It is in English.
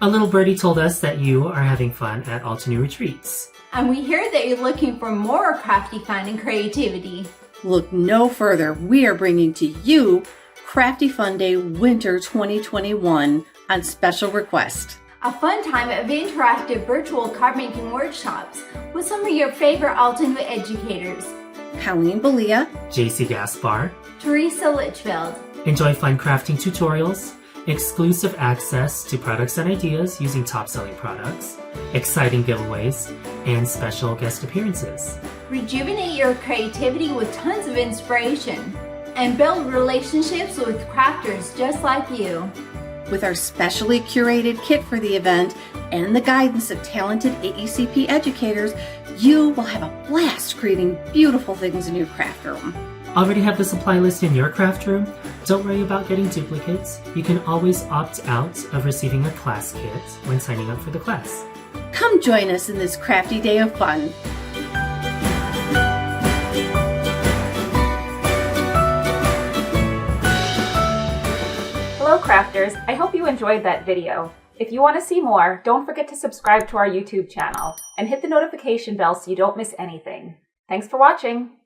A little birdie told us that you are having fun at Altenew Retreats. And we hear that you're looking for more crafty fun and creativity. Look no further. We are bringing to you Crafty Fun Day Winter 2021 on special request. A fun time of interactive virtual card making workshops with some of your favorite Altenew educators. Colleen Belia, JC Gaspar. Teresa Litchfield. Enjoy fun crafting tutorials, exclusive access to products and ideas using top-selling products, exciting giveaways, and special guest appearances. Rejuvenate your creativity with tons of inspiration and build relationships with crafters just like you. with our specially curated kit for the event and the guidance of talented AECP educators, you will have a blast creating beautiful things in your craft room. Already have the supply list in your craft room? Don't worry about getting duplicates. You can always opt out of receiving a class kit when signing up for the class. Come join us in this crafty day of fun. Hello crafters, I hope you enjoyed that video. If you want to see more, don't forget to subscribe to our YouTube channel and hit the notification bell so you don't miss anything. Thanks for watching!